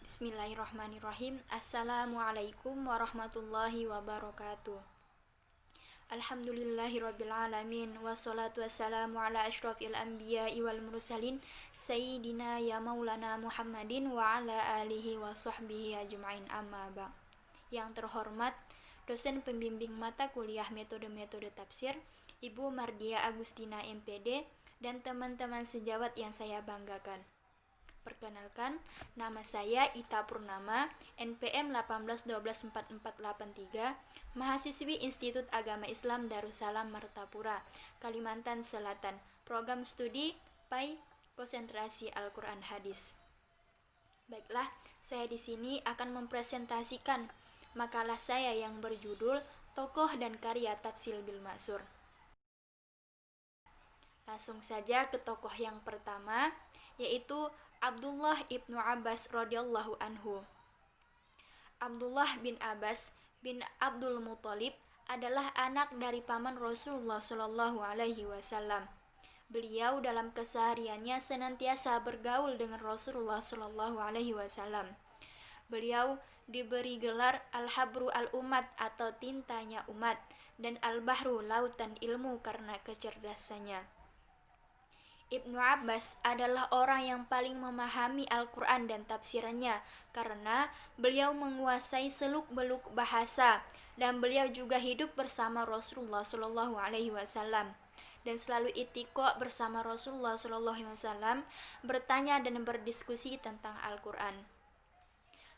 Bismillahirrahmanirrahim. Assalamualaikum warahmatullahi wabarakatuh. Alhamdulillahirrabbilalamin. Wassalatu wassalamu ala ashrafil anbiya'i wal mursalin Sayyidina ya maulana Muhammadin wa ala alihi wa sahbihi ajma'in, amma ba'. Yang terhormat dosen pembimbing mata kuliah metode-metode tafsir Ibu Mardia Agustina MPD dan teman-teman sejawat yang saya banggakan. Perkenalkan, nama saya Ita Purnama, NPM 18124483, mahasiswi Institut Agama Islam Darussalam Martapura, Kalimantan Selatan, program studi PAI Konsentrasi Al-Quran Hadis. Baiklah, saya di sini akan mempresentasikan makalah saya yang berjudul Tokoh dan Karya Tafsir bil Ma'sur. Langsung saja ke tokoh yang pertama, yaitu Abdullah ibnu Abbas radhiyallahu anhu. Abdullah bin Abbas bin Abdul Muthalib adalah anak dari paman Rasulullah Shallallahu Alaihi Wasallam. Beliau dalam kesehariannya senantiasa bergaul dengan Rasulullah Shallallahu Alaihi Wasallam. Beliau diberi gelar Al-Habru al-Umat atau tintanya umat dan Al-Bahru lautan ilmu karena kecerdasannya. Ibnu Abbas adalah orang yang paling memahami Al-Quran dan tafsirannya karena beliau menguasai seluk-beluk bahasa dan beliau juga hidup bersama Rasulullah Shallallahu Alaihi Wasallam dan selalu itikok bersama Rasulullah Shallallahu Alaihi Wasallam, bertanya dan berdiskusi tentang Al-Quran.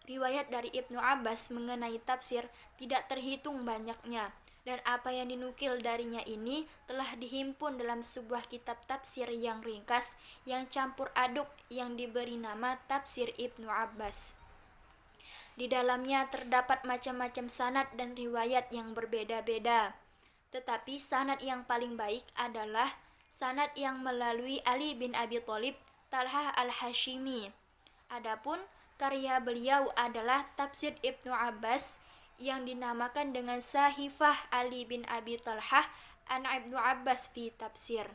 Riwayat dari Ibnu Abbas mengenai tafsir tidak terhitung banyaknya, dan apa yang dinukil darinya ini telah dihimpun dalam sebuah kitab tafsir yang ringkas, yang campur aduk, yang diberi nama Tafsir Ibnu Abbas. Di dalamnya terdapat macam-macam sanad dan riwayat yang berbeda-beda. Tetapi sanad yang paling baik adalah sanad yang melalui Ali bin Abi Thalib, Talhah al-Hashimi. Adapun karya beliau adalah Tafsir Ibnu Abbas yang dinamakan dengan Sahifah Ali bin Abi Talhah an Ibnu Abbas fi Tafsir.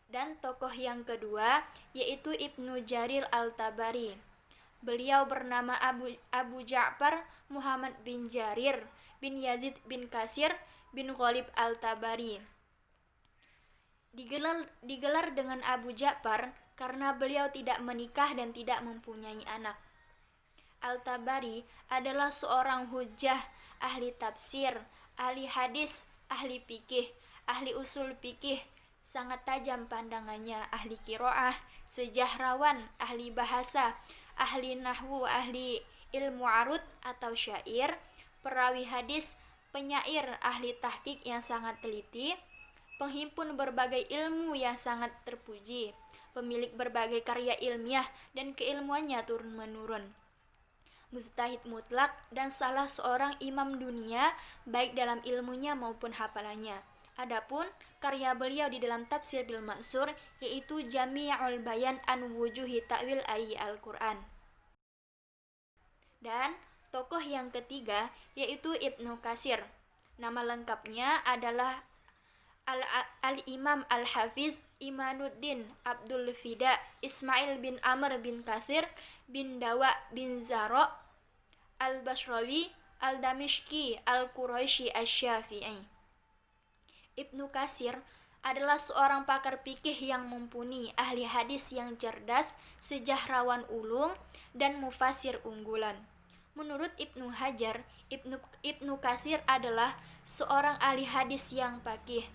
Dan tokoh yang kedua yaitu Ibnu Jarir al-Tabari. Beliau bernama Abu Ja'far Muhammad bin Jarir bin Yazid bin Kasir bin Ghalib al-Tabari. Digelar dengan Abu Ja'far karena beliau tidak menikah dan tidak mempunyai anak. Al-Tabari adalah seorang hujjah, ahli tafsir, ahli hadis, ahli fikih, ahli usul fikih, sangat tajam pandangannya, ahli qiraah, sejahrawan, ahli bahasa, ahli nahwu, ahli ilmu arud atau syair, perawi hadis, penyair, ahli tahqiq yang sangat teliti, penghimpun berbagai ilmu yang sangat terpuji, pemilik berbagai karya ilmiah dan keilmuannya turun-menurun, mujtahid mutlak dan salah seorang imam dunia baik dalam ilmunya maupun hafalannya. Adapun karya beliau di dalam Tafsir bil Ma'sur yaitu Jami'ul Bayan an Wujuhi Ta'wil Ayyi Al-Quran. Dan tokoh yang ketiga yaitu Ibnu Katsir. Nama lengkapnya adalah Al-Imam Al-Hafiz Imanuddin Abdul Fida Ismail bin Amr bin Katsir bin Dawa bin Zaro Al-Basrawi Al-Damishki Al-Quraisy Asy-Syafi'i. Ibnu Katsir adalah seorang pakar fikih yang mumpuni, ahli hadis yang cerdas, sejahrawan ulung, dan mufasir unggulan. Menurut Ibnu Hajar, Ibnu Katsir adalah seorang ahli hadis yang faqih,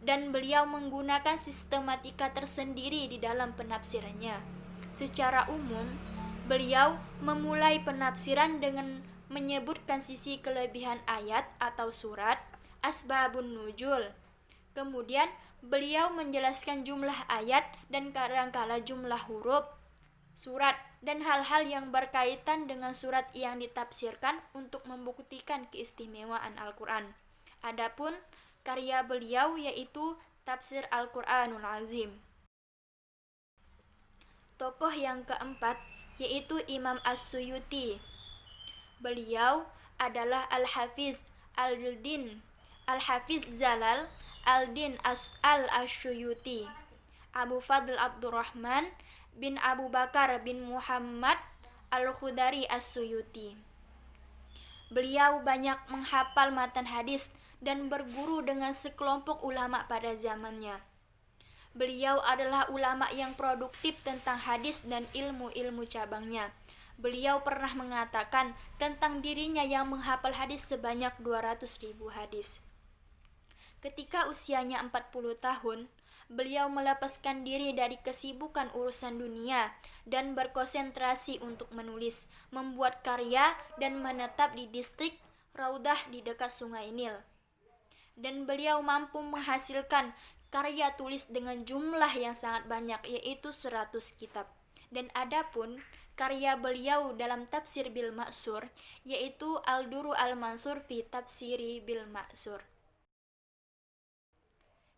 dan beliau menggunakan sistematika tersendiri di dalam penafsirannya. Secara umum, beliau memulai penafsiran dengan menyebutkan sisi kelebihan ayat atau surat, asbabun nuzul. Kemudian beliau menjelaskan jumlah ayat dan kadangkala jumlah huruf surat dan hal-hal yang berkaitan dengan surat yang ditafsirkan untuk membuktikan keistimewaan Al-Quran. Adapun karya beliau yaitu Tafsir Al-Quranul Azim. Tokoh yang keempat yaitu Imam As-Suyuti. Beliau adalah Al-Hafiz Zalal al-Din al-Asyuyuti, Abu Fadl Abdurrahman bin Abu Bakar bin Muhammad Al-Khudari As-Suyuti. Beliau banyak menghafal matan hadis dan berguru dengan sekelompok ulama pada zamannya. Beliau adalah ulama yang produktif tentang hadis dan ilmu-ilmu cabangnya. Beliau pernah mengatakan tentang dirinya yang menghafal hadis sebanyak 200.000 hadis. Ketika usianya 40 tahun, beliau melepaskan diri dari kesibukan urusan dunia dan berkonsentrasi untuk menulis, membuat karya, dan menetap di distrik Raudah di dekat Sungai Nil. Dan beliau mampu menghasilkan karya tulis dengan jumlah yang sangat banyak, yaitu 100 kitab. Dan adapun karya beliau dalam tafsir bil ma'sur, yaitu Al-Duru Al-Mansur fi Tafsiri bil Ma'sur.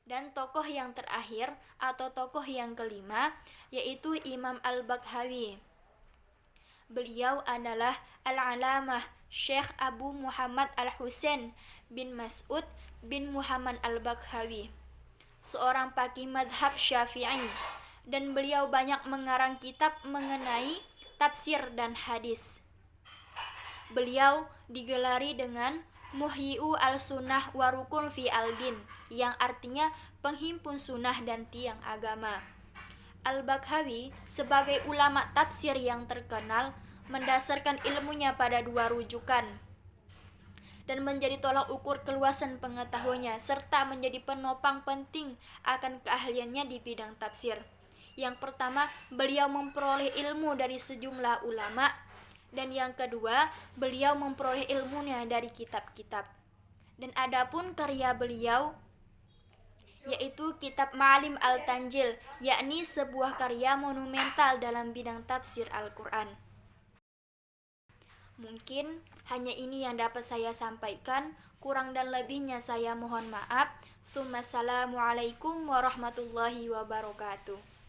Dan tokoh yang terakhir atau tokoh yang kelima yaitu Imam Al-Baghawi. Beliau adalah Al-Alamah Syekh Abu Muhammad Al-Husain bin Mas'ud bin Muhammad Al-Baghawi, seorang faqih madhab Syafi'i, dan beliau banyak mengarang kitab mengenai tafsir dan hadis. Beliau digelari dengan Muhyi'u al-Sunnah wa Rukun fi al-Din, yang artinya penghimpun sunnah dan tiang agama. Al-Baghawi sebagai ulama tafsir yang terkenal mendasarkan ilmunya pada dua rujukan dan menjadi tolak ukur keluasan pengetahuannya, serta menjadi penopang penting akan keahliannya di bidang tafsir. Yang pertama, beliau memperoleh ilmu dari sejumlah ulama, dan yang kedua, beliau memperoleh ilmunya dari kitab-kitab. Dan adapun karya beliau yaitu kitab Ma'alim Al-Tanjil, yakni sebuah karya monumental dalam bidang tafsir Al-Quran. Mungkin hanya ini yang dapat saya sampaikan, kurang dan lebihnya saya mohon maaf. Assalamualaikum warahmatullahi wabarakatuh.